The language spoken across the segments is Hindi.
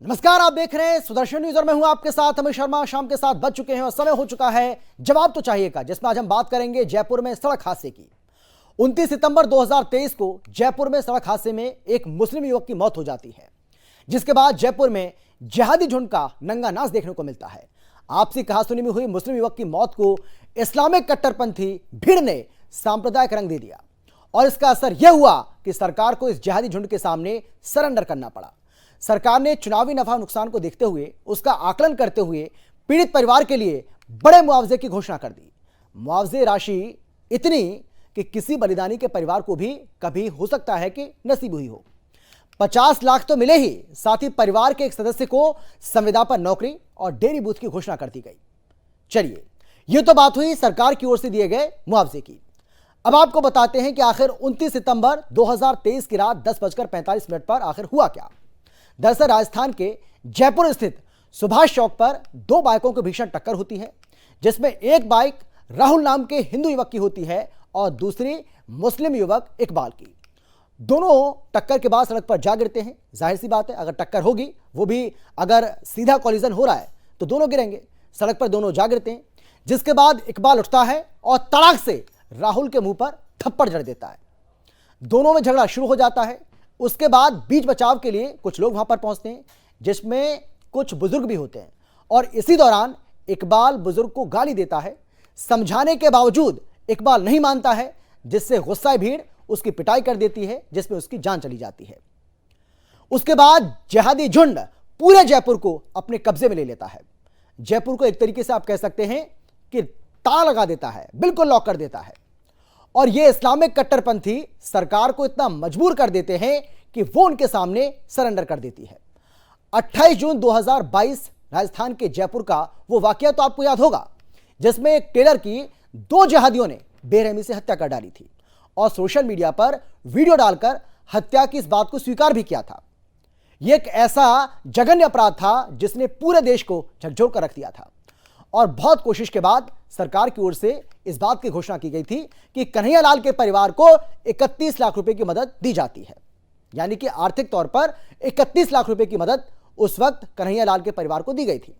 नमस्कार, आप देख रहे हैं सुदर्शन न्यूज और मैं हूं आपके साथ अमित शर्मा। शाम के 7 बज चुके हैं और समय हो चुका है जवाब तो चाहिए का, जिसमें आज हम बात करेंगे जयपुर में सड़क हादसे की। 29 सितंबर 2023 को जयपुर में सड़क हादसे में एक मुस्लिम युवक की मौत हो जाती है, जिसके बाद जयपुर में जिहादी झुंड का नंगा नाच देखने को मिलता है। आपसी कहासुनी में हुई मुस्लिम युवक की मौत को इस्लामिक कट्टरपंथी भीड़ ने सांप्रदायिक रंग दे दिया और इसका असर यह हुआ कि सरकार को इस जिहादी झुंड के सामने सरेंडर करना पड़ा। सरकार ने चुनावी नफा नुकसान को देखते हुए उसका आकलन करते हुए पीड़ित परिवार के लिए बड़े मुआवजे की घोषणा कर दी। मुआवजे राशि इतनी कि किसी बलिदानी के परिवार को भी कभी हो सकता है कि नसीब हुई हो। 50 लाख तो मिले ही, साथ ही परिवार के एक सदस्य को संविदा पर नौकरी और डेयरी बूथ की घोषणा कर दी गई। चलिए, यह तो बात हुई सरकार की ओर से दिए गए मुआवजे की। अब आपको बताते हैं कि आखिर 29 सितंबर 2023 की रात 10:45 पर आखिर हुआ क्या। दरअसल राजस्थान के जयपुर स्थित सुभाष चौक पर दो बाइकों की भीषण टक्कर होती है, जिसमें एक बाइक राहुल नाम के हिंदू युवक की होती है और दूसरी मुस्लिम युवक इकबाल की। दोनों टक्कर के बाद सड़क पर जा गिरते हैं। जाहिर सी बात है, अगर टक्कर होगी, वो भी अगर सीधा कॉलिजन हो रहा है तो दोनों गिरेंगे। सड़क पर दोनों जा गिरते हैं, जिसके बाद इकबाल उठता है और तड़ाक से राहुल के मुंह पर थप्पड़ जड़ देता है। दोनों में झगड़ा शुरू हो जाता है। उसके बाद बीच बचाव के लिए कुछ लोग वहां पर पहुंचते हैं, जिसमें कुछ बुजुर्ग भी होते हैं और इसी दौरान इकबाल बुजुर्ग को गाली देता है। समझाने के बावजूद इकबाल नहीं मानता है, जिससे गुस्साए भीड़ उसकी पिटाई कर देती है, जिसमें उसकी जान चली जाती है। उसके बाद जिहादी झुंड पूरे जयपुर को अपने कब्जे में ले लेता है। जयपुर को एक तरीके से आप कह सकते हैं कि ताला लगा देता है, बिल्कुल लॉक कर देता है। और ये इस्लामिक कट्टरपंथी सरकार को इतना मजबूर कर देते हैं कि वो उनके सामने सरेंडर कर देती है। 28 जून 2022 राजस्थान के जयपुर का वो वाकया तो आपको याद होगा, जिसमें एक टेलर की दो जिहादियों ने बेरहमी से हत्या कर डाली थी और सोशल मीडिया पर वीडियो डालकर हत्या की इस बात को स्वीकार भी किया था। यह एक ऐसा जघन्य अपराध था जिसने पूरे देश को झकझोर कर रख दिया था और बहुत कोशिश के बाद सरकार की ओर से इस बात की घोषणा की गई थी कि कन्हैयालाल के परिवार को 31 लाख रुपए की मदद दी जाती है। यानी कि आर्थिक तौर पर 31 लाख रुपए की मदद उस वक्त कन्हैयालाल के परिवार को दी गई थी।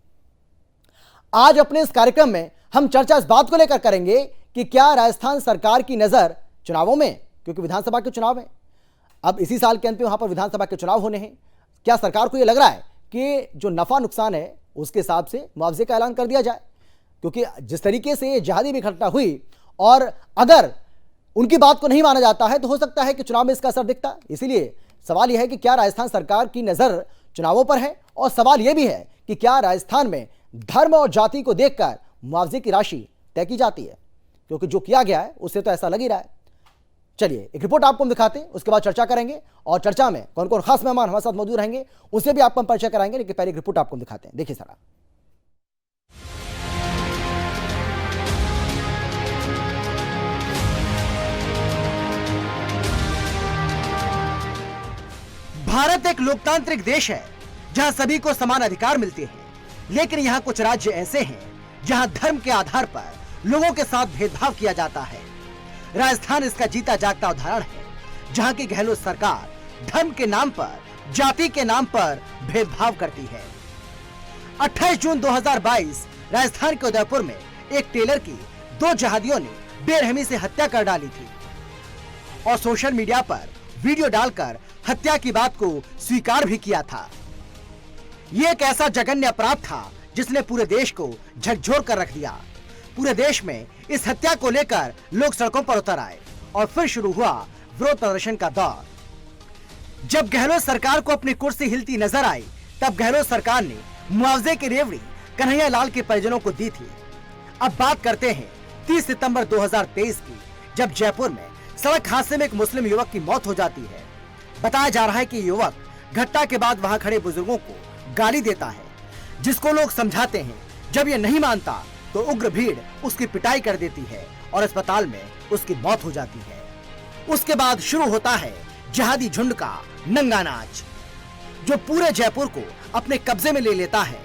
आज अपने इस कार्यक्रम में हम चर्चा इस बात को लेकर करेंगे कि क्या राजस्थान सरकार की नजर चुनावों में, क्योंकि विधानसभा के चुनाव है, अब इसी साल के अंत में वहां पर विधानसभा के चुनाव होने हैं, क्या सरकार को यह लग रहा है कि जो नफा नुकसान है उसके हिसाब से मुआवजे का ऐलान कर दिया जाए? क्योंकि जिस तरीके से ये जिहादी भी घटना हुई और अगर उनकी बात को नहीं माना जाता है तो हो सकता है कि चुनाव में इसका असर दिखता। इसीलिए सवाल यह है कि क्या राजस्थान सरकार की नजर चुनावों पर है, और सवाल यह भी है कि क्या राजस्थान में धर्म और जाति को देखकर मुआवजे की राशि तय की जाती है, क्योंकि जो किया गया है उससे तो ऐसा लग ही रहा है। चलिए, एक रिपोर्ट आपको हम दिखाते हैं, उसके बाद चर्चा करेंगे और चर्चा में कौन कौन खास मेहमान हमारे साथ मौजूद रहेंगे उनसे भी आपको हम परिचय कराएंगे। लेकिन पहले एक रिपोर्ट आपको हम दिखाते हैं, देखिए सारा। भारत एक लोकतांत्रिक देश है जहां सभी को समान अधिकार मिलते हैं, लेकिन यहां कुछ राज्य ऐसे हैं जहां धर्म के आधार पर लोगों के साथ भेदभाव किया जाता है। राजस्थान इसका जीता जागता उदाहरण है, जहां की गहलोत सरकार धर्म के नाम पर, जाति के नाम पर भेदभाव करती है। 28 जून 2022 राजस्थान के उदयपुर में एक टेलर की दो जिहादियों ने बेरहमी से हत्या कर डाली थी और सोशल मीडिया पर वीडियो डालकर हत्या की बात को स्वीकार भी किया था। यह एक ऐसा जघन्य अपराध था जिसने पूरे देश को झकझोर कर रख दिया। पूरे देश में इस हत्या को लेकर लोग सड़कों पर उतर आए और फिर शुरू हुआ विरोध प्रदर्शन का दौर। जब गहलोत सरकार को अपनी कुर्सी हिलती नजर आई, तब गहलोत सरकार ने मुआवजे की रेवड़ी कन्हैयालाल के परिजनों को दी थी। अब बात करते हैं 30 सितंबर 2023 की, जब जयपुर में सड़क हादसे में एक मुस्लिम युवक की मौत हो जाती है। बताया जा रहा है कि युवक घटना के बाद वहां खड़े बुजुर्गों को गाली देता है, जिसको लोग समझाते हैं। जब ये नहीं मानता तो उग्र भीड़ उसकी पिटाई कर देती है और अस्पताल में उसकी मौत हो जाती है। उसके बाद शुरू होता है जिहादी झुंड का नंगा नाच, जो पूरे जयपुर को अपने कब्जे में ले लेता है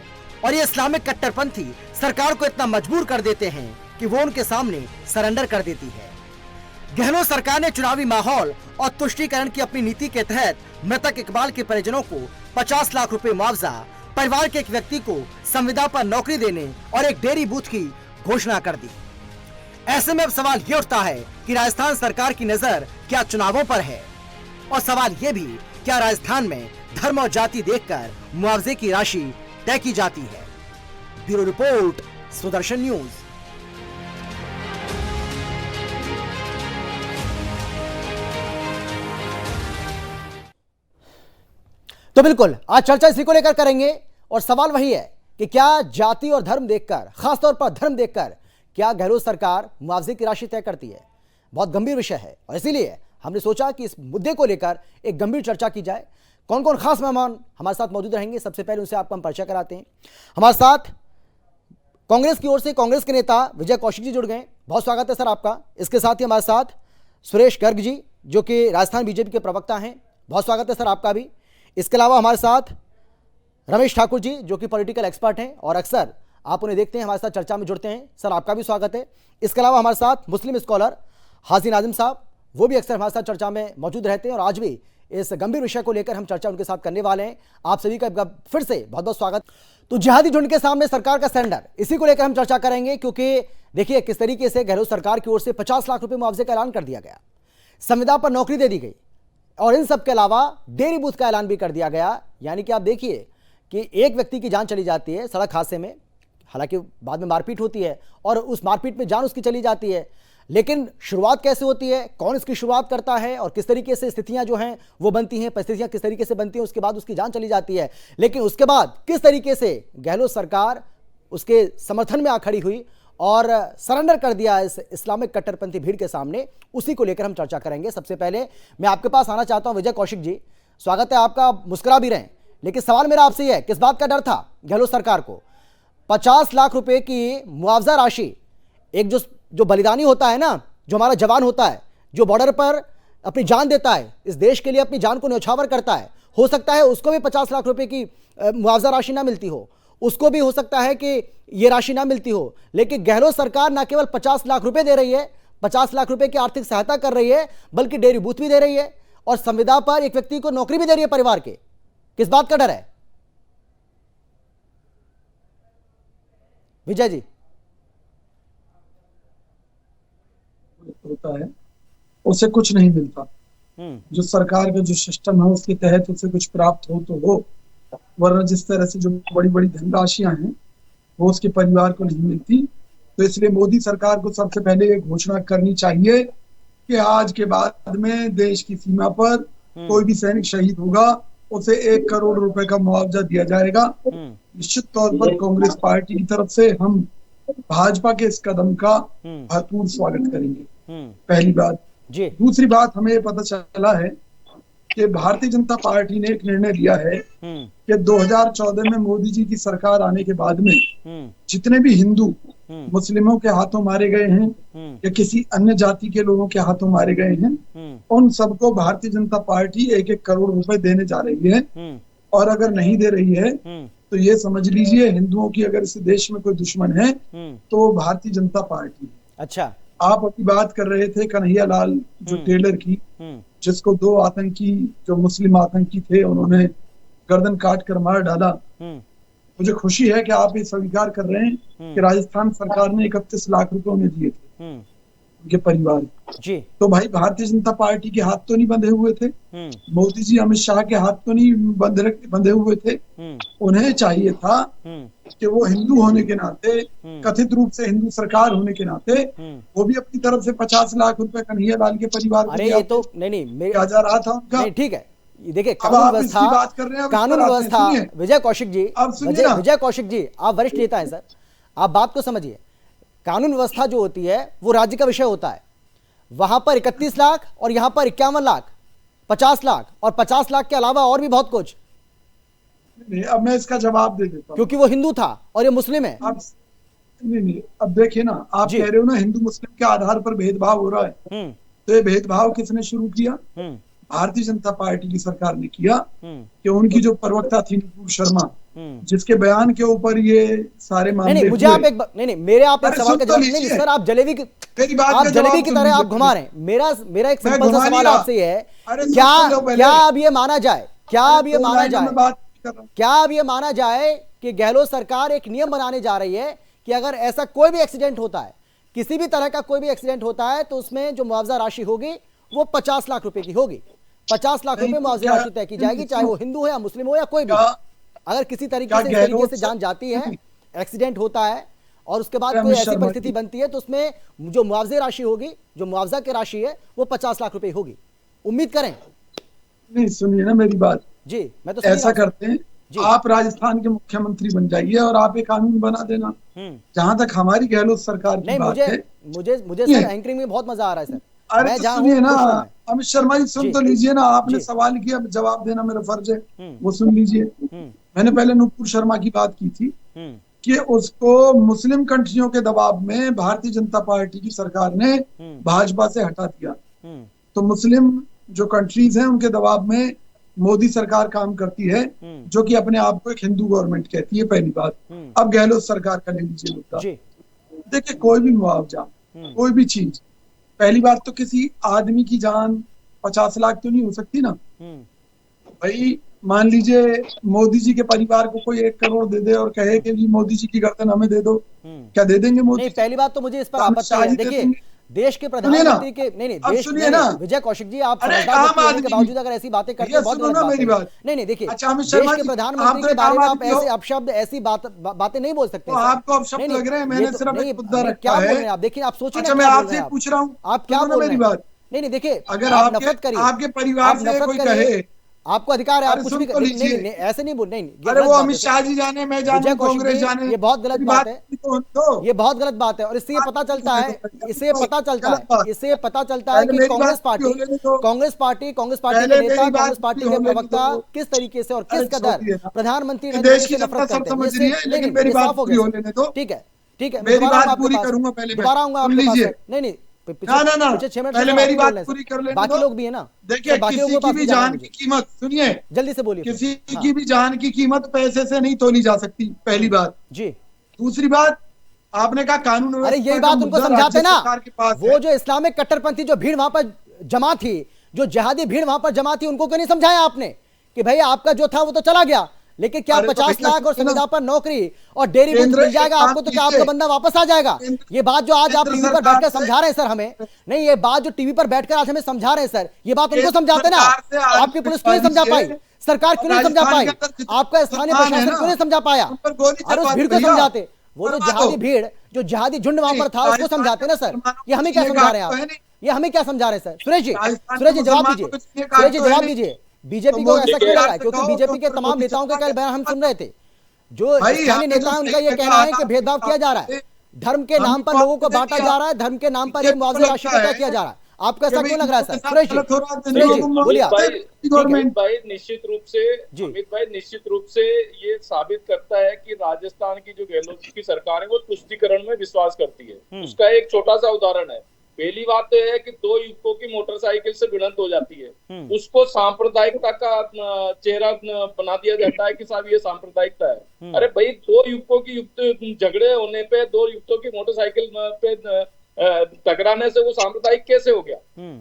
और ये इस्लामिक कट्टरपंथी सरकार को इतना मजबूर कर देते हैं कि वो उनके सामने सरेंडर कर देती है। गहलोत सरकार ने चुनावी माहौल और तुष्टीकरण की अपनी नीति के तहत मृतक इकबाल के परिजनों को 50 लाख रुपए मुआवजा, परिवार के एक व्यक्ति को संविदा पर नौकरी देने और एक डेयरी बूथ की घोषणा कर दी। ऐसे में अब सवाल ये उठता है कि राजस्थान सरकार की नजर क्या चुनावों पर है, और सवाल ये भी क्या राजस्थान में धर्म और जाति देखकर मुआवजे की राशि तय की जाती है। Bureau report, Sudarshan news. तो बिल्कुल आज चर्चा इसी को लेकर करेंगे, और सवाल वही है कि क्या जाति और धर्म देखकर, खासतौर पर धर्म देखकर, क्या गहलोत सरकार मुआवजे की राशि तय करती है। बहुत गंभीर विषय है, और इसीलिए हमने सोचा कि इस मुद्दे को लेकर एक गंभीर चर्चा की जाए। कौन कौन खास मेहमान हमारे साथ मौजूद रहेंगे, सबसे पहले उनसे आपको हम परिचय कराते हैं। हमारे साथ कांग्रेस की ओर से कांग्रेस के नेता विजय कौशिक जी जुड़ गए, बहुत स्वागत है सर आपका। इसके साथ ही हमारे साथ सुरेश गर्ग जी, जो कि राजस्थान बीजेपी के प्रवक्ता हैं, बहुत स्वागत है सर आपका भी। इसके अलावा हमारे साथ रमेश ठाकुर जी, जो कि पॉलिटिकल एक्सपर्ट हैं और अक्सर आप उन्हें देखते हैं हमारे साथ चर्चा में जुड़ते हैं, सर आपका भी स्वागत है। इसके अलावा हमारे साथ मुस्लिम स्कॉलर हाजी नाजिम साहब, वो भी अक्सर हमारे साथ चर्चा में मौजूद रहते हैं, और आज भी इस गंभीर विषय को लेकर हम चर्चा उनके साथ करने वाले हैं। आप सभी का फिर से बहुत बहुत स्वागत। तो जिहादी झुंड के सामने सरकार का सरेंडर, इसी को लेकर हम चर्चा करेंगे, क्योंकि देखिए किस तरीके से गहलोत सरकार की ओर से 50 लाख रुपए मुआवजे का ऐलान कर दिया गया, संविदा पर नौकरी दे दी गई, और इन सब के अलावा डेयरी बूथ का ऐलान भी कर दिया गया। यानी कि आप देखिए कि एक व्यक्ति की जान चली जाती है सड़क हादसे में, हालांकि बाद में मारपीट होती है और उस मारपीट में जान उसकी चली जाती है, लेकिन शुरुआत कैसे होती है, कौन इसकी शुरुआत करता है, और किस तरीके से स्थितियां जो हैं वो बनती हैं, परिस्थितियां किस तरीके से बनती हैं, उसके बाद उसकी जान चली जाती है। लेकिन उसके बाद किस तरीके से गहलोत सरकार उसके समर्थन में आ खड़ी हुई और सरेंडर कर दिया इस इस्लामिक कट्टरपंथी भीड़ के सामने, उसी को लेकर हम चर्चा करेंगे। सबसे पहले मैं आपके पास आना चाहता हूं विजय कौशिक जी, स्वागत है आपका। मुस्कुरा भी रहे, लेकिन सवाल मेरा आपसे यह है, किस बात का डर था गहलोत सरकार को 50 लाख रुपए की मुआवजा राशि, एक जो बलिदानी होता है ना, जो हमारा जवान होता है, जो बॉर्डर पर अपनी जान देता है, इस देश के लिए अपनी जान को न्यौछावर करता है, हो सकता है उसको भी 50 लाख रुपए की मुआवजा राशि ना मिलती हो, उसको भी हो सकता है कि यह राशि ना मिलती हो, लेकिन गहलोत सरकार न केवल 50 लाख रुपए दे रही है, 50 लाख रुपए की आर्थिक सहायता कर रही है, बल्कि डेयरी बूथ भी दे रही है, और संविदा पर एक व्यक्ति को नौकरी भी दे रही है परिवार के। किस बात का डर है विजय जी? होता है उसे कुछ नहीं मिलता, जो सरकार का जो सिस्टम है उसके तहत उसे कुछ प्राप्त हो तो हो, वरना जिस तरह से जो बड़ी बड़ी धनराशियां हैं वो उसके परिवार को नहीं मिलती। तो इसलिए मोदी सरकार को सबसे पहले ये घोषणा करनी चाहिए कि आज के बाद में देश की सीमा पर कोई भी सैनिक शहीद होगा उसे 1 करोड़ रुपए का मुआवजा दिया जाएगा। निश्चित तौर पर कांग्रेस पार्टी की तरफ से हम भाजपा के इस कदम का भरपूर स्वागत करेंगे, पहली बात। दूसरी बात, हमें ये पता चला है कि भारतीय जनता पार्टी ने एक निर्णय लिया है कि 2014 में मोदी जी की सरकार आने के बाद में जितने भी हिंदू मुस्लिमों के हाथों मारे गए हैं या किसी अन्य जाति के लोगों के हाथों मारे गए हैं, उन सबको भारतीय जनता पार्टी 1-1 करोड़ रुपए देने जा रही है। और अगर नहीं दे रही है तो ये समझ लीजिए हिंदुओं की अगर इस देश में कोई दुश्मन है तो वो भारतीय जनता पार्टी। अच्छा, आप अपनी बात कर रहे थे कन्हैया लाल जो टेलर की, जिसको 2 आतंकी जो मुस्लिम आतंकी थे उन्होंने गर्दन काट कर मार डाला। मुझे खुशी है कि आप ये स्वीकार कर रहे हैं कि राजस्थान सरकार ने 31 लाख रुपए उन्हें दिए थे उनके परिवार जी। तो भाई भारतीय जनता पार्टी के हाथ तो नहीं बंधे हुए थे, मोदी जी अमित शाह के हाथ तो नहीं बंधे हुए थे। उन्हें चाहिए था कि वो हिंदू होने के नाते, कथित रूप से हिंदू सरकार होने के नाते, वो भी अपनी तरफ से 50 लाख रुपए कन्हैया लाल के परिवार को ये तो नहीं जा रहा था उनका। ठीक है, देखिए कानून व्यवस्था विजय कौशिक जी, विजय कौशिक जी आप वरिष्ठ नेता हैं सर, आप बात को समझिए। कानून व्यवस्था जो होती है वो राज्य का विषय होता है। वहां पर 31 लाख और यहां पर 51 लाख, 50 लाख और 50 लाख के अलावा और भी बहुत कुछ। अब मैं इसका जवाब दे देता हूं, क्योंकि वो हिंदू था और ये मुस्लिम है। नहीं, अब देखिए ना, आप कह रहे हो ना हिंदू मुस्लिम के आधार पर भेदभाव हो रहा है, तो ये भेदभाव किसने शुरू किया? भारतीय जनता पार्टी की सरकार ने किया कि उनकी जो प्रवक्ता थी नुपुर शर्मा, जिसके बयान के ऊपर ये सारे मामले नहीं, मुझे आप एक मेरे आप एक सवाल का जवाब नहीं सर, आप जलेबी की तरह आप घुमा रहे हैं। मेरा एक सिंपल सा सवाल आपसे ये है, क्या अब ये माना जाए, कर रहा हूँ। क्या अब ये माना जाए कि गहलोत सरकार एक नियम बनाने जा रही है कि अगर ऐसा कोई भी एक्सीडेंट होता है, किसी भी तरह का कोई भी एक्सीडेंट होता है, तो उसमें जो मुआवजा राशि होगी वो 50 लाख रुपए की होगी। 50 लाख रुपए मुआवजा राशि तय की जाएगी, चाहे वो हिंदू हो या मुस्लिम हो या कोई भी। अगर किसी तरीके से इस तरीके से जान जाती है, एक्सीडेंट होता है और उसके बाद कोई ऐसी परिस्थिति बनती है, तो उसमें जो मुआवजे राशि होगी, जो मुआवजा की राशि है, वो 50 लाख रुपए होगी। उम्मीद करें। नहीं, सुनिए ना मेरी बात जी, मैं तो ऐसा करते हैं, आप राजस्थान के मुख्यमंत्री बन जाइए और आप एक कानून बना देना। जहां तक हमारी गहलोत सरकार की बात है, मुझे सर एंकरिंग में बहुत मजा आ रहा है सर। अरे तो सुनिए ना अमित शर्मा जी, सुन तो लीजिए ना, आपने सवाल किया, जवाब देना मेरा फर्ज है, वो सुन लीजिए। मैंने पहले नूपुर शर्मा की बात की थी कि उसको मुस्लिम कंट्रियों के दबाव में भारतीय जनता पार्टी की सरकार ने भाजपा से हटा दिया। तो मुस्लिम जो कंट्रीज हैं उनके दबाव में मोदी सरकार काम करती है, जो कि अपने आप को एक हिंदू गवर्नमेंट कहती है, पहली बात। अब गहलोत सरकार का ले लीजिए मुद्दा। देखिए, कोई भी मुआवजा, कोई भी चीज, पहली बात तो किसी आदमी की जान 50 लाख तो नहीं हो सकती ना भाई। मान लीजिए मोदी जी के परिवार को कोई 1 करोड़ दे दे और कहे कि जी मोदी जी की गर्दन हमें दे दो, क्या दे देंगे मोदी? नहीं, पहली बात तो मुझे इस पर आपत्ति है। देखिए, देश के प्रधानमंत्री के नहीं, विजय कौशिक जी, आप समझदार के बावजूद अगर ऐसी बातें करते हैं, बहुत गलत बात है। नहीं, देखिए, देश के प्रधानमंत्री के बारे में आप ऐसे अपशब्द, ऐसी बातें नहीं बोल सकते। आपको अपशब्द लग रहे हैं, मैंने सिर्फ एक मुद्दा रखा है। क्या बोल रहे हैं आप? देखिए, आप सोचिए ना, मैं आपसे पूछ रहा हूँ, आप क्या बोल रहे हैं। नहीं, देखिए, अगर आप नफरत करिए, आपके परिवार से कोई कहे, आपको अधिकार है, आप कुछ भी नहीं, ऐसे नहीं बोल। नहीं, अरे वो अमित शाह जी जाने, मैं जानूं, कांग्रेस जाने, ये बहुत गलत बात है, ये बहुत गलत बात है। और इससे ये पता चलता है, इससे पता चलता है कि कांग्रेस पार्टी के नेता, कांग्रेस पार्टी के प्रवक्ता किस तरीके से और किस कदर प्रधानमंत्री देश की नफरत सब समझ रही है, लेकिन मेरी बात पूरी होने दो। ठीक है, मेरी बात पूरी करूंगा, पहले दोबारा आऊंगा आपके पास। नहीं, ना, पहले मेरी बात पूरी कर लेने दो। बाकी लोग भी है ना। देखिए, किसी की भी जान की कीमत, सुनिए, जल्दी से बोलिए। किसी की भी जान की कीमत पैसे से नहीं तोली जा सकती, पहली बात जी। दूसरी बात, आपने कहा कानून, अरे यही बात उनको समझाते ना, वो जो इस्लामिक कट्टरपंथी जो भीड़ वहां पर जमा थी, जो जिहादी भीड़ वहां पर जमा थी, उनको क्यों नहीं समझाया आपने कि भाई आपका जो था वो तो चला गया, लेकिन क्या 50 लाख और संविदा पर नौकरी और डेयरी बूथ मिल जाएगा आपको, तो क्या आपका बंदा वापस आ जाएगा? ये बात जो आज आप टीवी पर बैठकर समझा रहे हैं सर हमें, नहीं, ये बात जो टीवी पर बैठकर आज हमें समझा रहे हैं सर, ये बात उनको समझाते ना। आपकी पुलिस क्यों नहीं समझा पाई? सरकार क्यों नहीं समझा पाई? आपका स्थानीय प्रशासन क्यों नहीं समझा पाया? और उस भीड़ को समझाते, वो जो जिहादी भीड़, जो जिहादी झुंड वहां पर था, उसको समझाते ना सर। ये हमें क्या समझा रहे हैं आप? ये हमें क्या समझा रहे हैं सर? सुरेश जी जवाब दीजिए, सुरेश जी जवाब दीजिए। बीजेपी को ऐसा क्यों लग रहा है? क्योंकि बीजेपी के तमाम नेताओं के कल बयान हम सुन रहे थे, जो स्थानीय नेता है उनका ये कहना है कि भेदभाव किया जा रहा है, धर्म के नाम पर लोगों को बांटा जा रहा है, धर्म के नाम पर ये मुआवजा राशि को तय किया जा रहा है। आपको ऐसा क्यों लग रहा है सर? सुरेश जी बोलिए। अमित भाई निश्चित रूप से ये साबित करता है कि राजस्थान की जो गहलोत की सरकार है वो तुष्टीकरण में विश्वास करती है। उसका एक छोटा सा उदाहरण है। पहली बात तो है कि 2 युवकों की मोटरसाइकिल से भिड़ंत हो जाती है, उसको सांप्रदायिकता का चेहरा बना दिया जाता है कि साहब ये सांप्रदायिकता है। अरे भाई, 2 युवकों की झगड़े होने पे, 2 युवकों की मोटरसाइकिल पे टकराने से वो सांप्रदायिक कैसे हो गया?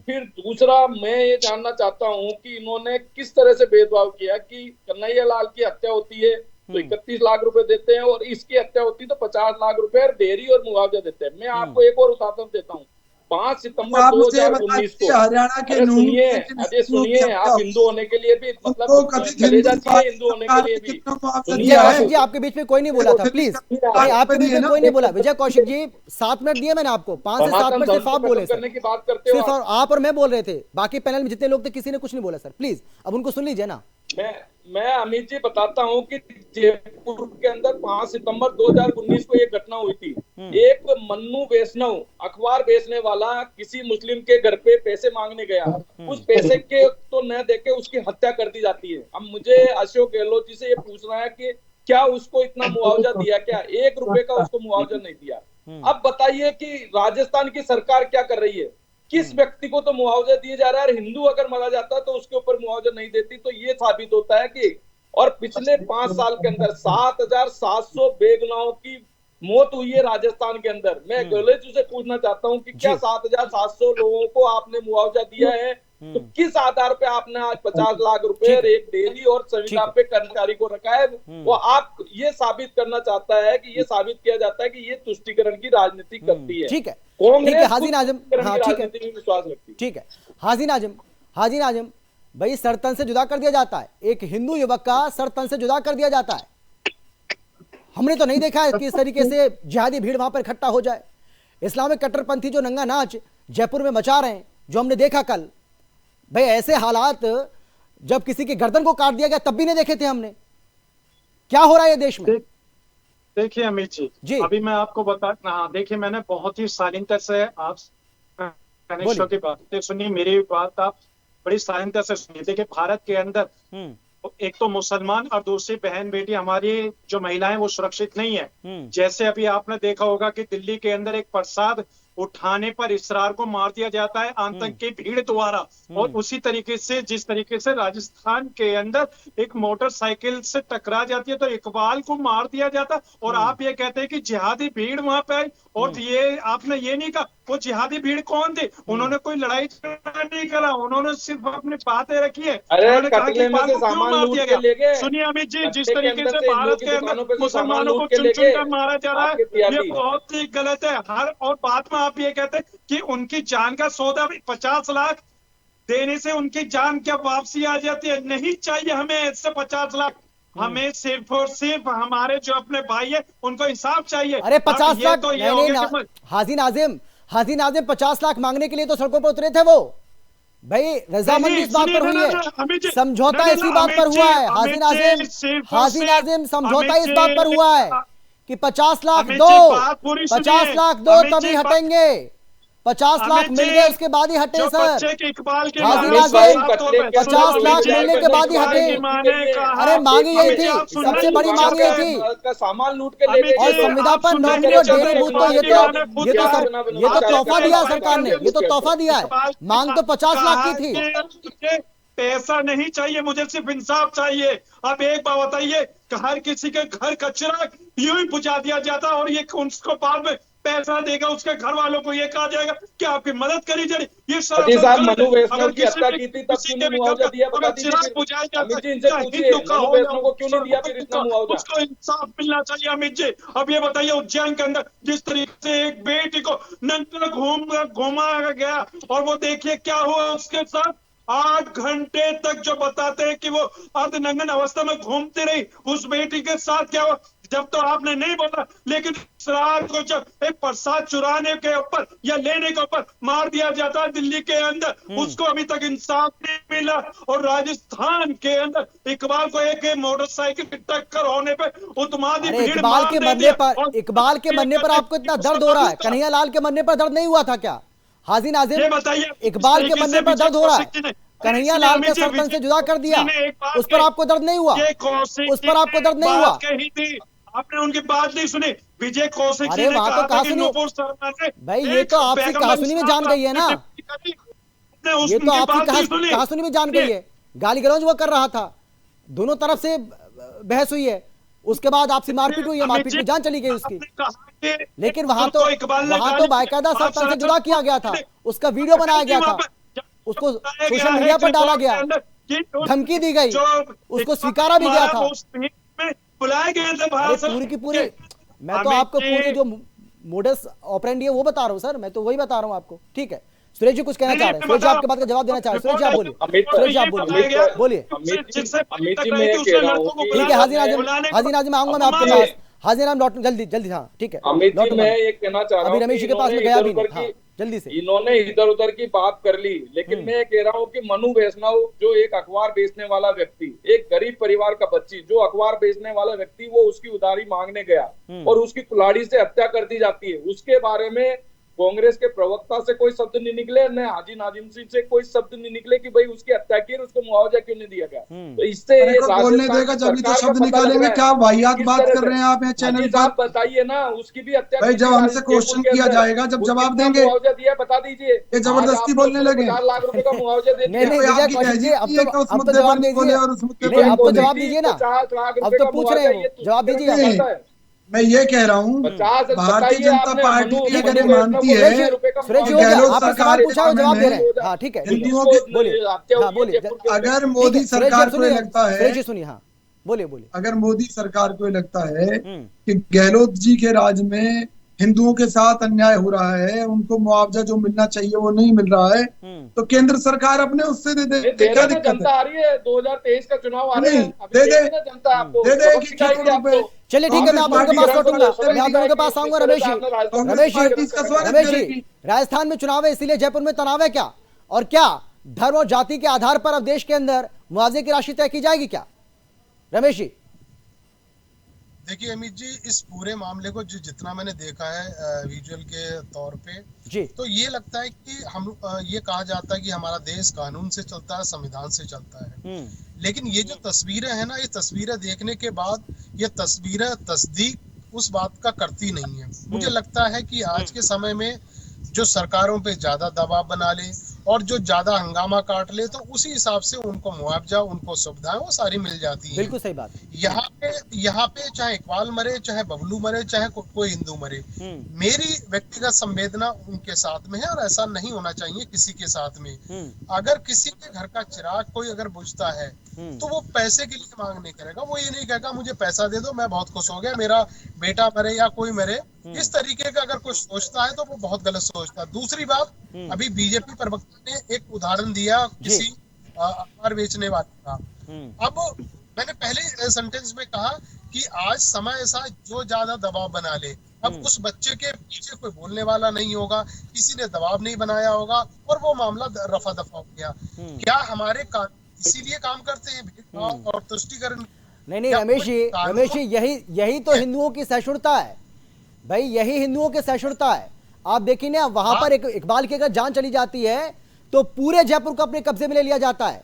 फिर दूसरा, मैं ये जानना चाहता हूँ कि इन्होंने किस तरह से भेदभाव किया कि कन्हैया लाल की हत्या होती है तो 31 लाख रुपए देते हैं और इसकी हत्या होती है तो 50 लाख रुपए डेयरी और मुआवजा देते हैं। मैं आपको एक और उदाहरण देता हूँ। 5 सितंबर 2019 को, हरियाणा के सुनिए, आप हिंदू होने के लिए भी मतलब कलेजा चाहिए, हिंदू होने के लिए भी। विजय कौशिक जी, आपके बीच में कोई नहीं बोला था, प्लीज, आपके बीच में कोई नहीं बोला। विजय कौशिक जी, 7 मिनट दिए मैंने आपको, 5 से 7 मिनट सिर्फ आप बोले करने की बात करते हो, सिर्फ आप और मैं बोल रहे थे, बाकी पैनल में जितने लोग थे किसी ने कुछ नहीं बोला सर। प्लीज अब उनको सुन लीजिए ना। मैं अमित जी बताता हूँ कि जयपुर के अंदर 5 सितंबर 2019 को एक घटना हुई थी। एक मन्नू वैष्णव अखबार बेचने वाला किसी मुस्लिम के घर पे पैसे मांगने गया, उस पैसे के तो न देके उसकी हत्या कर दी जाती है। अब मुझे अशोक गहलोत जी से ये पूछना है कि क्या उसको इतना मुआवजा दिया? क्या 1 रुपए का उसको मुआवजा नहीं दिया? अब बताइए कि राजस्थान की सरकार क्या कर रही है? किस व्यक्ति को तो मुआवजा दिया जा रहा है, हिंदू अगर मारा जाता है तो उसके ऊपर मुआवजा नहीं देती। तो ये साबित होता है कि, और पिछले 5 साल के अंदर 7,700 बेगुनाहों की मौत हुई है राजस्थान के अंदर। मैं गहलोत जी से पूछना चाहता हूँ कि क्या 7,700 लोगों को आपने मुआवजा दिया है तो किस आधार पे आपने आज 50 लाख रुपए एक डेयरी और संविदा पे कर्मचारी को रखा है? वो आप ये साबित करना चाहता है कि ये साबित किया जाता है कि ये तुष्टीकरण की राजनीति करती है। ठीक है, कांग्रेस हाजी नाजिम, हाँ ठीक है, राजनीति में विश्वास रखती है। ठीक है हाजी नाजिम भाई, सरतन से जुदा कर दिया जाता है, एक हिंदू युवक का सरतन से जुदा कर दिया जाता है। हमने तो नहीं देखा है कि इस तरीके से जिहादी भीड़ वहां पर इकट्ठा हो जाए। इस्लामिक कट्टरपंथी जो नंगा नाच जयपुर में मचा रहे हैं, जो हमने देखा कल, भाई ऐसे हालात जब किसी की गर्दन को काट दिया गया तब भी नहीं देखे थे हमने। क्या हो रहा है देश में? देखिए अमित जी, अभी मैं आपको बता, देखिए मैंने बहुत ही शालीनता से आप की बातें सुनी, मेरी बात आप बड़ी शालीनता से सुनी। देखिए भारत के अंदर एक तो मुसलमान और दूसरी बहन बेटी हमारी जो महिलाएं वो सुरक्षित नहीं है। जैसे अभी आपने देखा होगा कि दिल्ली के अंदर एक प्रसाद उठाने पर इसरार को मार दिया जाता है आतंक की भीड़ द्वारा, और उसी तरीके से जिस तरीके से राजस्थान के अंदर एक मोटरसाइकिल से टकरा जाती है तो इकबाल को मार दिया जाता है। और आप ये कहते हैं कि जिहादी भीड़ वहां पे आई, और ये आपने ये नहीं कहा वो जिहादी भीड़ कौन थे? उन्होंने कोई लड़ाई नहीं करा, उन्होंने सिर्फ अपनी बातें रखी है। उन्होंने कहा कि इकबाल को क्यों मार दिया गया? सुनिए अमित जी, जिस तरीके से भारत के अंदर मुसलमानों को चुन चुन कर मारा जा रहा है ये बहुत ही गलत है। हर और बात में आप ये कहते हैं कि उनकी जान का सौदा 50 लाख देने से उनकी जान क्या वापसी आ जाती है? नहीं चाहिए हमें इससे 50 लाख, हमें सिर्फ और सिर्फ हमारे जो अपने भाई है उनको इंसाफ चाहिए। अरे 50 लाख तो नहीं, हाजी नाजिम 50 लाख मांगने के लिए तो सड़कों पर उतरे थे वो। भाई रजामंदी इस बात पर हुई है, समझौता इसी बात पर हुआ है। हाजी नाजिम समझौता इस बात पर हुआ है कि 50 लाख दो, 50 लाख दो तभी हटेंगे। 50 लाख मिल गए उसके बाद ही हटे सर। हाजी नाजिम 50 लाख मिलने के बाद ही हटे। अरे मांगी यही थी, सबसे बड़ी मांग यही थी। सामान लूट के ले गए और संविदा पर नौकरी और डेयरी बूथ तो ये तो तोहफा दिया सरकार ने, ये तो तोहफा दिया है। मांग तो 50 लाख की थी। पैसा नहीं चाहिए, मुझे सिर्फ इंसाफ चाहिए। अब एक बात बताइए, हर किसी के घर कचरा यूं ही बुझा दिया जाता और ये उसको बाद में पैसा देगा उसके घर वालों को, ये कहा जाएगा कि आपकी मदद करी जाए। ये सब मनु वैष्णव की हत्या की थी तब क्यों नहीं मुआवजा दिया? बता दीजिए, अमित जी इनसे पूछिए मनु वैष्णव को क्यों नहीं दिया फिर इतना मुआवजा? उसको इंसाफ मिलना चाहिए अमित जी। अब ये बताइए उज्जैन के अंदर जिस तरीके से एक बेटी को नंगा घुमा गया और वो देखिए क्या हुआ उसके साथ। 8 घंटे तक जो बताते हैं कि वो अर्धनग्न अवस्था में घूमती रही, उस बेटी के साथ क्या हुआ जब तो आपने नहीं बोला, लेकिन इसरार को जब एक प्रसाद चुराने के ऊपर या लेने के ऊपर मार दिया जाता है दिल्ली के अंदर, उसको अभी तक इंसाफ नहीं मिला। और राजस्थान के अंदर इकबाल को एक मोटरसाइकिल की टक्कर होने पे उत्मादी भीड़ इकबाल के मरने पर आपको इतना दर्द हो रहा है, कन्हैया लाल के मरने पर दर्द नहीं हुआ था क्या? हाजी नाजिम बताइए, इकबाल के मरने पर दर्द हो रहा है, कन्हैया लाल के सरतन से जुदा कर दिया, उस पर आपको दर्द नहीं हुआ? उस पर आपको दर्द नहीं हुआ? आपने उनकी बात नहीं सुनी। विजय कौशिक अरे वहां तो कहासुनी, भाई ये तो आपकी कहासुनी में जान गई है ना, ये तो आपकी कहासुनी में जान गई है। गाली गलौज वो कर रहा था, दोनों तरफ से बहस हुई है, उसके बाद आपसी मारपीट हुई है, मारपीट में जान चली गई उसकी। लेकिन वहां तो बाकायदा सरतन से जुदा किया गया था, उसका वीडियो बनाया गया था, उसको सोशल मीडिया पर डाला गया, धमकी दी गई, उसको स्वीकारा भी गया था, बुलाए गए थे। पूरी की पूरी मैं तो आपको पूरे जो मोडस ऑपरेंडी है वो बता रहा हूँ सर, मैं तो वही बता रहा हूँ आपको। ठीक है सुरेश जी कुछ कहना चाह रहे हैं, सुरेश जी आपके बात का जवाब देना चाह रहे हैं। सुरेश जी आप बोलिए, सुरेश जी आप बोलिए। ठीक है हाजी नाजिम आऊंगा मैं आपके पास, हाजी नाम लौट जल्दी हाँ ठीक है। अमित जी मैं ये कहना चाह रहा हूँ, अभी रमेश जी के पास में गया भी नहीं, जल्दी से। इन्होंने इधर उधर की बात कर ली, लेकिन मैं कह रहा हूँ कि मनु वैष्णव जो एक अखबार बेचने वाला व्यक्ति, एक गरीब परिवार का बच्ची जो अखबार बेचने वाला व्यक्ति, वो उसकी उधारी मांगने गया और उसकी कुल्हाड़ी से हत्या कर दी जाती है। उसके बारे में कांग्रेस के प्रवक्ता से कोई शब्द नहीं निकले, न हाजी नाजिम सिंह से कोई शब्द नहीं निकले कि भाई उसकी हत्या की, उसको मुआवजा क्यों नहीं दिया गया। तो इससे बोलने देगा जब तो शब्द निकालेंगे। क्या वाहियात बात कर रहे हैं आप यहाँ चैनल पर? बताइए ना, उसकी भी हत्या भाई जब हमसे क्वेश्चन किया जाएगा, जब जवाब देंगे, मुआवजा दिया बता दीजिए। ये जबरदस्ती बोलने लगे। 4 लाख रुपए का मुआवजा दे दिया। अब तो जवाब दीजिए ना, अब तो पूछ रहे हैं, जवाब दीजिए। मैं ये कह रहा हूँ, 50 भारतीय जनता पार्टी की अगर ये मानती है सुरेश जी हो गया, गहलोत आपने सरकार सवाल के पूछा और समय जवाब दे में रहे हैं। हाँ ठीक है, हिंदुओं के बोलिए, हाँ बोलिए, अगर ठीक मोदी है, सरकार को ये लगता है, सुरेश जी सुनिए, हाँ बोलिए बोलिए। अगर मोदी सरकार को ये लगता है कि गहलोत जी के राज में हिंदुओं के साथ अन्याय हो रहा है, उनको मुआवजा जो मिलना चाहिए वो नहीं मिल रहा है, तो केंद्र सरकार अपने उससे दे दे, क्या दिक्कत जनता है? आ रही है, 2023 का चुनाव आ रहे हैं, दे दे जनता आपको दे दे 1 करोड़ रुपए। चलिए ठीक है, मैं आप दोनों के पास लौटूंगा, मैं आप दोनों के पास आऊंगा। रमेश जी, रमेश जी, राजस्थान में चुनाव है, इसीलिए जयपुर में तनाव है क्या? और क्या धर्म और जाति के आधार पर अब देश के अंदर मुआवजे की राशि तय की जाएगी क्या? रमेश जी देखिए अमित जी, इस पूरे मामले को जितना मैंने देखा है विजुअल के तौर पे जी, तो ये लगता है कि हम ये कहा जाता है कि हमारा देश कानून से चलता है, संविधान से चलता है, लेकिन ये जो तस्वीरें हैं ना, ये तस्वीरें देखने के बाद ये तस्वीरें तस्दीक उस बात का करती नहीं है। मुझे लगता है कि आज के समय में जो सरकारों पे ज्यादा दबाव बना ले और जो ज्यादा हंगामा काट ले, तो उसी हिसाब से उनको मुआवजा, उनको सुविधाएं वो सारी मिल जाती हैं। बिल्कुल सही बात। यहाँ पे चाहे इकबाल मरे, चाहे बबलू मरे, चाहे कोई हिंदू मरे, मेरी व्यक्तिगत संवेदना उनके साथ में है और ऐसा नहीं होना चाहिए किसी के साथ में। अगर किसी के घर का चिराग कोई अगर बुझता है तो वो पैसे के लिए मांग नहीं करेगा, वो ये नहीं कहेगा मुझे पैसा दे दो, मैं बहुत खुश हो गया, मेरा बेटा मरे या कोई मरे। इस तरीके का अगर कुछ सोचता है तो वो बहुत गलत सोचता है। दूसरी बात, अभी बीजेपी प्रवक्ता ने एक उदाहरण दिया किसी अखबार बेचने वाले का। अब मैंने पहले सेंटेंस में कहा कि आज समय ऐसा जो ज्यादा दबाव बना ले, अब उस बच्चे के पीछे कोई बोलने वाला नहीं होगा, किसी ने दबाव नहीं बनाया होगा और वो मामला रफा दफा हो गया। क्या हमारे इसीलिए काम करते हैं, भेदभाव और तुष्टिकरण? नहीं रमेश जी, यही तो हिंदुओं की सहिष्णुता है भाई, यही हिंदुओं की सहिष्णुता है। आप देखिए ना, वहां पर एक इकबाल की अगर जान चली जाती है तो पूरे जयपुर को अपने कब्जे में ले लिया जाता है,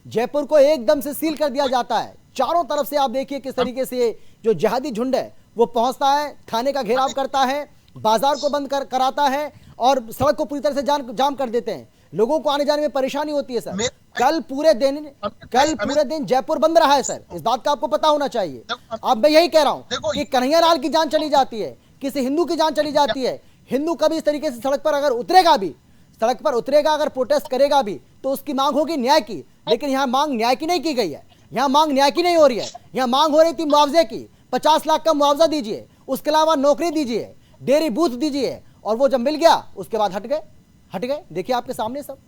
जयपुर को एकदम से सील कर दिया जाता है। चारों तरफ से आप देखिए किस तरीके से जो जिहादी झुंड है वो पहुंचता है, थाने का घेराव करता है, बाजार को बंद कराता है और सड़क को पूरी तरह से जाम कर देते हैं। लोगों को आने जाने में परेशानी होती है सर। कल पूरे दिन जयपुर बंद रहा है सर, इस बात का आपको पता होना चाहिए। अब मैं यही कह रहा हूं कि कन्हैया लाल की जान चली जाती है, किसी हिंदू की जान चली जाती है, हिंदू कभी इस तरीके से सड़क पर अगर उतरेगा, अगर प्रोटेस्ट करेगा भी, तो उसकी मांग होगी न्याय की। लेकिन यहाँ मांग न्याय की नहीं की गई है, यहाँ मांग न्याय की नहीं हो रही है, यहाँ मांग हो रही थी मुआवजे की। 50 लाख का मुआवजा दीजिए, उसके अलावा नौकरी दीजिए, डेयरी बूथ दीजिए, और वो जब मिल गया उसके बाद हट गए। देखिए आपके सामने सब।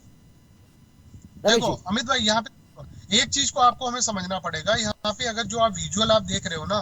देखो अमित भाई, यहाँ पे एक चीज को आपको हमें समझना पड़ेगा। यहाँ पे अगर जो आप विजुअल आप देख रहे हो ना,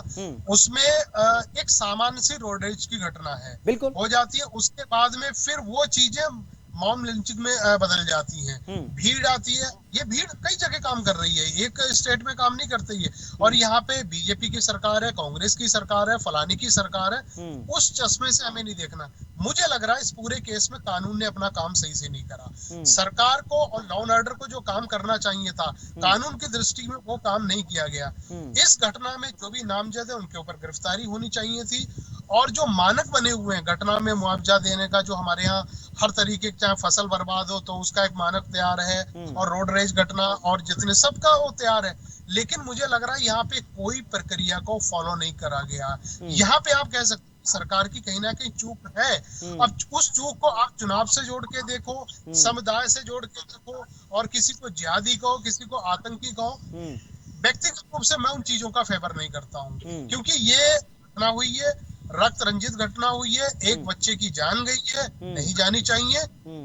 उसमें एक सामान्य सी रोड रेज की घटना है, बिल्कुल हो जाती है, उसके बाद में फिर वो चीजें मॉब लिंचिंग में बदल जाती हैं। भीड़ आती है, ये भीड़ कई जगह काम कर रही है, एक स्टेट में काम नहीं करती है। और यहाँ पे बीजेपी की सरकार है, कांग्रेस की सरकार है, फलानी की सरकार है, उस चश्मे से हमें नहीं देखना। मुझे लग रहा है इस पूरे केस में कानून ने अपना काम सही से नहीं करा। सरकार को और लॉ एंड ऑर्डर को जो काम करना चाहिए था, कानून की दृष्टि में वो काम नहीं किया गया। इस घटना में जो भी नामजद है उनके ऊपर गिरफ्तारी होनी चाहिए थी, और जो मानक बने हुए हैं घटना में मुआवजा देने का, जो हमारे यहाँ हर तरीके के, चाहे फसल बर्बाद हो तो उसका एक मानक तैयार है, और रोड रेज घटना और जितने सबका वो तैयार है, लेकिन मुझे लग रहा है यहाँ पे कोई प्रक्रिया को फॉलो नहीं करा गया। यहाँ पे आप कह सकते सरकार की कहीं ना कहीं चूक है। अब उस चूक को आप चुनाव से जोड़ के देखो, समुदाय से जोड़ के देखो, और किसी को जिहादी कहो, किसी को आतंकी कहो, व्यक्तिगत रूप से मैं उन चीजों का फेवर नहीं करता हूँ, क्योंकि ये घटना हुई है, रक्त रंजित घटना हुई है, एक बच्चे की जान गई है, नहीं जानी चाहिए।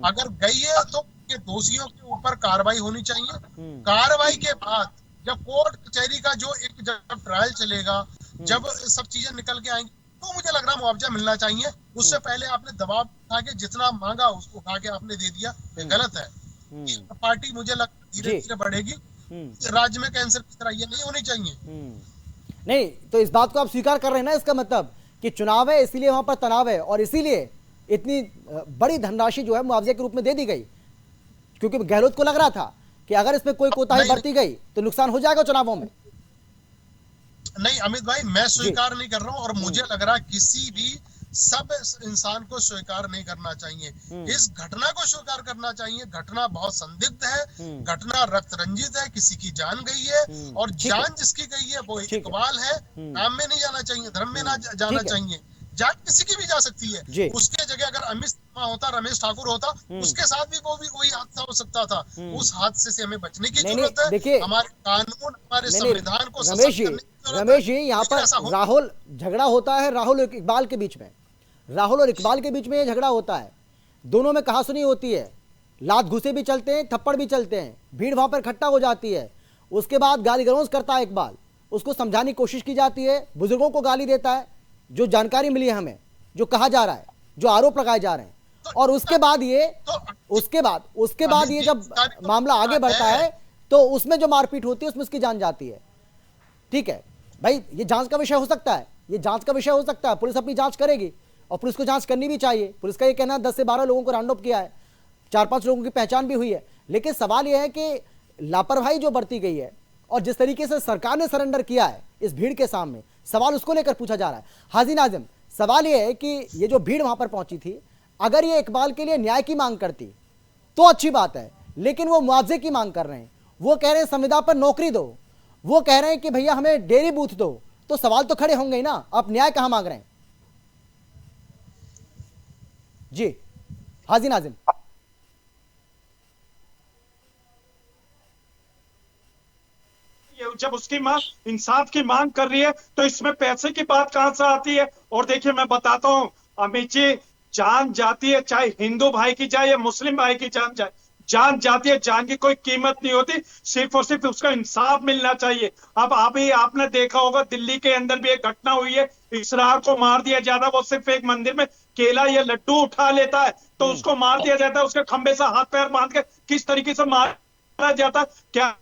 अगर गई है तो के दोषियों के ऊपर कार्रवाई होनी चाहिए। कार्रवाई के बाद जब कोर्ट कचहरी का जो एक जब ट्रायल चलेगा, जब सब चीजें निकल के आएंगी, तो मुझे लग रहा मुआवजा मिलना चाहिए। उससे पहले आपने दबाव उठा के जितना मांगा उसको उठा के आपने दे दिया, ये गलत है। पार्टी मुझे लगता धीरे धीरे बढ़ेगी, राज्य में कैंसर की तरह ये नहीं होनी चाहिए। नहीं तो इस बात को आप स्वीकार कर रहे हैं ना, इसका मतलब कि चुनाव है इसीलिए वहां पर तनाव है, और इसीलिए इतनी बड़ी धनराशि जो है मुआवजे के रूप में दे दी गई, क्योंकि गहलोत को लग रहा था कि अगर इसमें कोई कोताही बरती गई तो नुकसान हो जाएगा चुनावों में। नहीं अमित भाई, मैं स्वीकार नहीं कर रहा हूं, और मुझे लग रहा है किसी भी सब इंसान को स्वीकार नहीं करना चाहिए, इस घटना को स्वीकार करना चाहिए। घटना बहुत संदिग्ध है, घटना रक्त रंजित है, किसी की जान गई है, और जान जिसकी गई है वो इकबाल है। नाम में नहीं जाना चाहिए, धर्म में ना जाना चाहिए, जान किसी की भी जा सकती है। उसके जगह अगर अमित शर्मा होता, रमेश ठाकुर होता, उसके साथ भी वही हादसा हो सकता था। उस हादसे से हमें बचने की जरूरत है। हमारे कानून, हमारे संविधान को सशक्त करने की जरूरत है। रमेश जी, यहाँ पर राहुल झगड़ा होता है, राहुल और इकबाल के बीच में, राहुल और इकबाल के बीच में ये झगड़ा होता है। दोनों में कहासुनी होती है, लात घुसे भी चलते हैं, थप्पड़ भी चलते हैं, भीड़ वहां पर इकट्ठा हो जाती है। उसके बाद गाली गलौज करता है इकबाल, उसको समझाने की कोशिश की जाती है, बुजुर्गों को गाली देता है, जो जानकारी मिली है हमें, जो कहा जा रहा है, जो आरोप लगाए जा रहे हैं। और उसके बाद ये जब मामला आगे बढ़ता है तो उसमें जो मारपीट होती है उसमें उसकी जान जाती है। ठीक है भाई, ये जांच का विषय हो सकता है, ये जांच का विषय हो सकता है। पुलिस अपनी जांच करेगी और पुलिस को जांच करनी भी चाहिए। पुलिस का ये कहना है 10 से 12 लोगों को राउंड अप किया है, 4-5 लोगों की पहचान भी हुई है। लेकिन सवाल यह है कि लापरवाही जो बरती गई है और जिस तरीके से सरकार ने सरेंडर किया है इस भीड़ के सामने, सवाल उसको लेकर पूछा जा रहा है। हाजी नाजिम, सवाल यह है कि ये जो भीड़ वहां पर पहुंची थी, अगर ये इकबाल के लिए न्याय की मांग करती तो अच्छी बात है, लेकिन वो मुआवजे की मांग कर रहे हैं। वो कह रहे हैं संविदा पर नौकरी दो, वो कह रहे हैं कि भैया हमें डेयरी बूथ दो, तो सवाल तो खड़े होंगे ही ना, आप न्याय कहां मांग रहे हैं? जी हाजी नाजिम। जब उसकी मांग इंसाफ की मांग कर रही है तो इसमें पैसे की बात कहां से आती है? और देखिए मैं बताता हूं अमित जी, जान जाती है, चाहे हिंदू भाई की जाए या मुस्लिम भाई की जान जाए, जान जाती है, जान की कोई कीमत नहीं होती, सिर्फ और सिर्फ उसका इंसाफ मिलना चाहिए। अब आपने देखा होगा दिल्ली के अंदर भी एक घटना हुई है, इसरार को मार दिया जाता, वो सिर्फ एक मंदिर में केला या लड्डू उठा लेता है तो उसको मार दिया जाता है, उसके खंबे से हाथ पैर बांध के किस तरीके से मारा जाता। क्या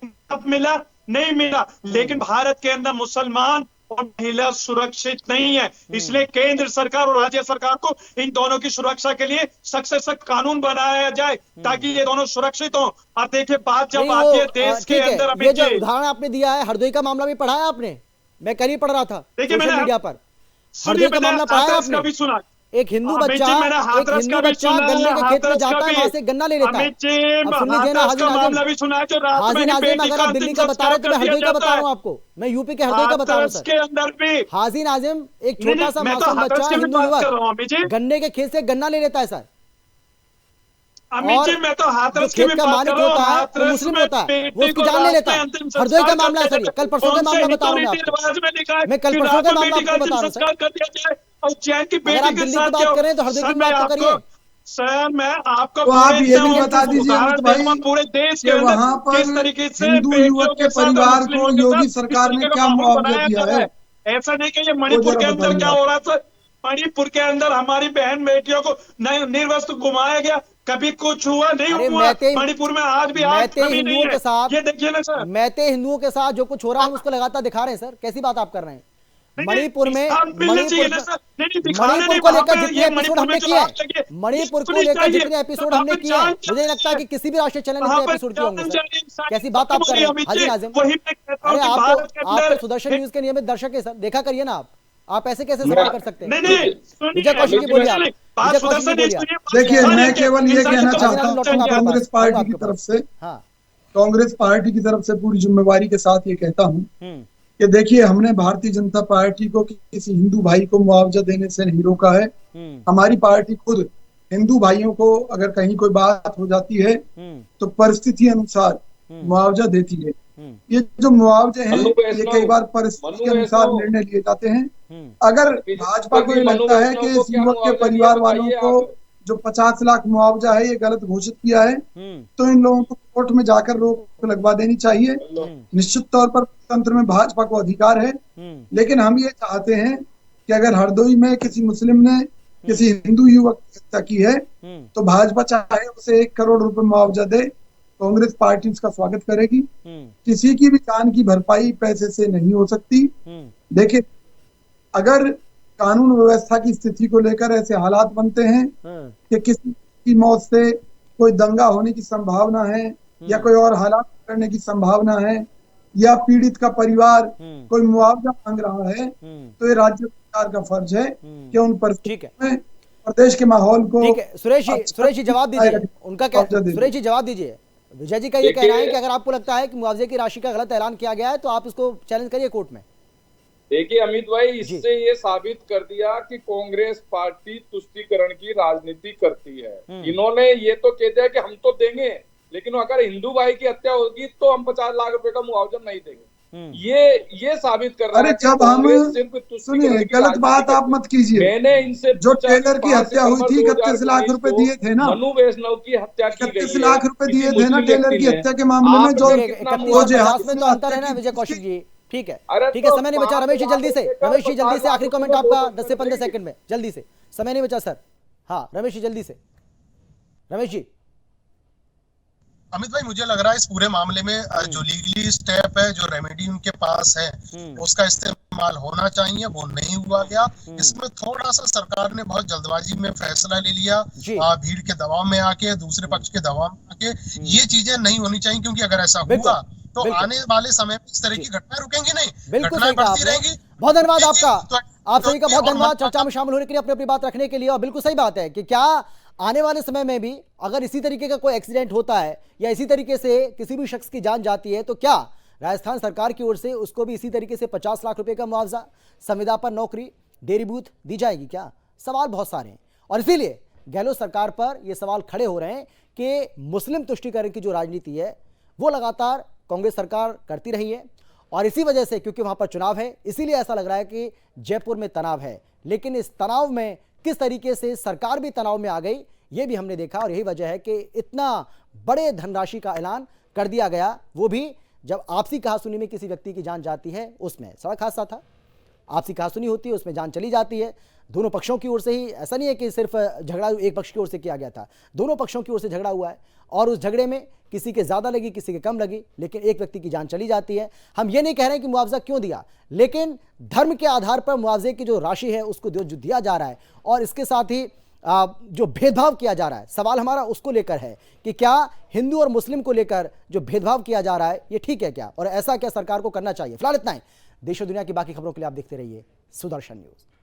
मिला? नहीं मिला। लेकिन भारत के अंदर मुसलमान और महिला सुरक्षित नहीं है, इसलिए केंद्र सरकार और राज्य सरकार को इन दोनों की सुरक्षा के लिए सख्त से सख्त कानून बनाया जाए ताकि ये दोनों सुरक्षित हों। और देखिए बात जब आती है देश के अंदर, ये जो उदाहरण आपने दिया है, हरदोई का मामला भी पढ़ा है आपने? मैं कल ही पढ़ रहा था सोशल मीडिया पर, हरदोई का मामला पढ़ा है आपने? एक हिंदू बच्चा गन्ने के खेत में जाता है, वहां से गन्ना ले लेता है। अब सुन लीजिए ना हाजी नाजिम, अगर आप दिल्ली का बता रहे तो मैं हरदोई का बता रहा हूँ आपको, मैं यूपी के हरदोई का बता रहा हूँ सर। हाजी नाजिम, एक छोटा सा मासूम बच्चा, हिंदू युवक गन्ने के खेत से गन्ना ले लेता है सर। अमित जी मैं तो हाथरस की भी बात कर रहा हूं, वो मुस्लिम होता है, वो उसकी जान ले लेता है। हरदोई का मामला है सर, ये कल परसों का मामला बता रहा हूं मैं कल परसों का मामला आपको बता रहा हूं सर। उज्जैन की अगर आप दिल्ली की बात करें तो हरदोई की बात तो करिए सर। मैं आपको तो आप ये भी बता दीजिए भाई पूरे देश के वहां पर किस तरीके से हिंदू युवक के परिवार को योगी सरकार ने क्या मुआवजा दिया है? ऐसा नहीं कि ये मणिपुर के अंदर क्या हो रहा था, मणिपुर के अंदर हमारी बहन बेटियों को निर्वस्त्र घुमाया गया, कभी कुछ हुआ नहीं हुआ। मणिपुर में आज भी हिंदुओं के साथ, ये देखिए ना सर, मैते हिंदुओं के साथ जो कुछ हो रहा है हम उसको लगातार दिखा रहे हैं सर। कैसी बात आप कर रहे हैं? मणिपुर में मणिपुर को लेकर जितने एपिसोड हमने किए, मणिपुर को लेकर जितने एपिसोड हमने किए, मुझे लगता है कि किसी भी राष्ट्रीय चैनल में एपिसोड किए होंगे सर। कैसी बात आप कर रहे हैं हाजी नाजिम? अरे आप सुदर्शन न्यूज के नियमित दर्शक है सर, देखा करिए ना आप ऐसे कैसे सवाल कर सकते हैं? विजय कौशिक जी बोलिए, विजय कौशिक जी बोलिए। देखिए मैं केवल ये कहना चाहता हूँ कांग्रेस पार्टी की तरफ से, कांग्रेस पार्टी की तरफ से पूरी जिम्मेवारी के साथ ये कहता हूँ कि देखिए हमने भारतीय जनता पार्टी को किसी हिंदू भाई को मुआवजा देने से नहीं रोका है। हमारी पार्टी खुद हिंदू भाइयों को अगर कहीं कोई बात हो जाती है तो परिस्थिति अनुसार मुआवजा देती है। ये जो मुआवजे हैं ये कई बार परिस्थिति के अनुसार निर्णय लिए जाते हैं। अगर भाजपा को ये लगता है कि इस युवक के परिवार वालों को जो 50 लाख मुआवजा है ये गलत घोषित किया है तो इन लोगों को कोर्ट में जाकर रोक लगवा देनी चाहिए। निश्चित तौर पर तंत्र में भाजपा को अधिकार है, लेकिन हम ये चाहते हैं कि अगर हरदोई में किसी मुस्लिम ने किसी हिंदू युवक की हत्या की है तो भाजपा चाहे उसे 1 करोड़ रुपए मुआवजा दे, कांग्रेस पार्टी उसका स्वागत करेगी। किसी की भी जान की भरपाई पैसे से नहीं हो सकती। देखिए अगर कानून व्यवस्था की स्थिति को लेकर ऐसे हालात बनते हैं कि किसी की मौत से कोई दंगा होने की संभावना है या कोई और हालात करने की संभावना है या पीड़ित का परिवार कोई मुआवजा मांग रहा है तो ये राज्य सरकार का फर्ज है कि उन पर ठीक है, प्रदेश के माहौल को। ठीक है सुरेश जी जवाब दीजिए, उनका क्या, सुरेश जी जवाब दीजिए। विजय जी का ये कहना है कि अगर आपको लगता है कि मुआवजे की राशि का गलत ऐलान किया गया है तो आप इसको चैलेंज करिए कोर्ट में। देखिए अमित भाई, इससे ये साबित कर दिया कि कांग्रेस पार्टी तुष्टीकरण की राजनीति करती है। इन्होंने ये तो कह दिया कि हम तो देंगे, लेकिन अगर हिंदू भाई की हत्या होगी तो हम 50 लाख रुपए का मुआवजा नहीं देंगे। ये साबित कर रहा है। अरे जब हम सुनिए, गलत बात आप मत कीजिए। मैंने इनसे जो टेलर की हत्या हुई थी 31 लाख रुपए दिए थे ना, मनु वैष्णव की हत्या की गई है, 31 लाख रुपए दिए थे ना टेलर की हत्या के मामले में। जो में तो अंतर है ना विजय कौशिक जी। ठीक है, ठीक है, समय नहीं बचा। रमेश जी जल्दी से, रमेश जी जल्दी से आखिरी कमेंट आपका 10 से 15 सेकंड में, जल्दी से, समय नहीं बचा सर। हाँ रमेश जी जल्दी से। रमेश जी। अमित भाई, मुझे लग रहा है इस पूरे मामले में जो लीगली स्टेप है, जो रेमेडी उनके पास है, उसका इस्तेमाल होना चाहिए, वो नहीं हुआ गया। इसमें थोड़ा सा सरकार ने बहुत जल्दबाजी में फैसला ले लिया, भीड़ के दबाव में आके, दूसरे पक्ष के दबाव में आके। ये चीजें नहीं होनी चाहिए, क्योंकि अगर ऐसा हुआ तो आने वाले समय में इस तरह की घटनाएं रुकेंगी नहीं, घटनाएं बढ़ती रहेंगी। बहुत धन्यवाद आपका, आप सभी का बहुत धन्यवाद चर्चा में शामिल होने के लिए, अपनी अपनी बात रखने के लिए। और बिल्कुल सही बात है कि क्या आने वाले समय में भी अगर इसी तरीके का कोई एक्सीडेंट होता है या इसी तरीके से किसी भी शख्स की जान जाती है तो क्या राजस्थान सरकार की ओर से उसको भी इसी तरीके से 50 लाख रुपए का मुआवजा, संविदा पर नौकरी, डेयरी बूथ दी जाएगी क्या? सवाल बहुत सारे हैं और इसीलिए गहलोत सरकार पर यह सवाल खड़े हो रहे हैं कि मुस्लिम तुष्टीकरण की जो राजनीति है वो लगातार कांग्रेस सरकार करती रही है और इसी वजह से, क्योंकि वहां पर चुनाव है, इसीलिए ऐसा लग रहा है कि जयपुर में तनाव है। लेकिन इस तनाव में किस तरीके से सरकार भी तनाव में आ गई ये भी हमने देखा और यही वजह है कि इतना बड़े धनराशि का ऐलान कर दिया गया, वो भी जब आपसी कहासुनी में किसी व्यक्ति की जान जाती है। उसमें सड़क हादसा था, आपसी कहासुनी होती है, उसमें जान चली जाती है। दोनों पक्षों की ओर से ही, ऐसा नहीं है कि सिर्फ झगड़ा एक पक्ष की ओर से किया गया था, दोनों पक्षों की ओर से झगड़ा हुआ है और उस झगड़े में किसी के ज़्यादा लगी, किसी के कम लगी, लेकिन एक व्यक्ति की जान चली जाती है। हम ये नहीं कह रहे हैं कि मुआवजा क्यों दिया, लेकिन धर्म के आधार पर मुआवजे की जो राशि है उसको जो दिया जा रहा है और इसके साथ ही जो भेदभाव किया जा रहा है, सवाल हमारा उसको लेकर है कि क्या हिंदू और मुस्लिम को लेकर जो भेदभाव किया जा रहा है ये ठीक है क्या और ऐसा क्या सरकार को करना चाहिए। फिलहाल इतना ही। देश और दुनिया की बाकी खबरों के लिए आप देखते रहिए सुदर्शन न्यूज।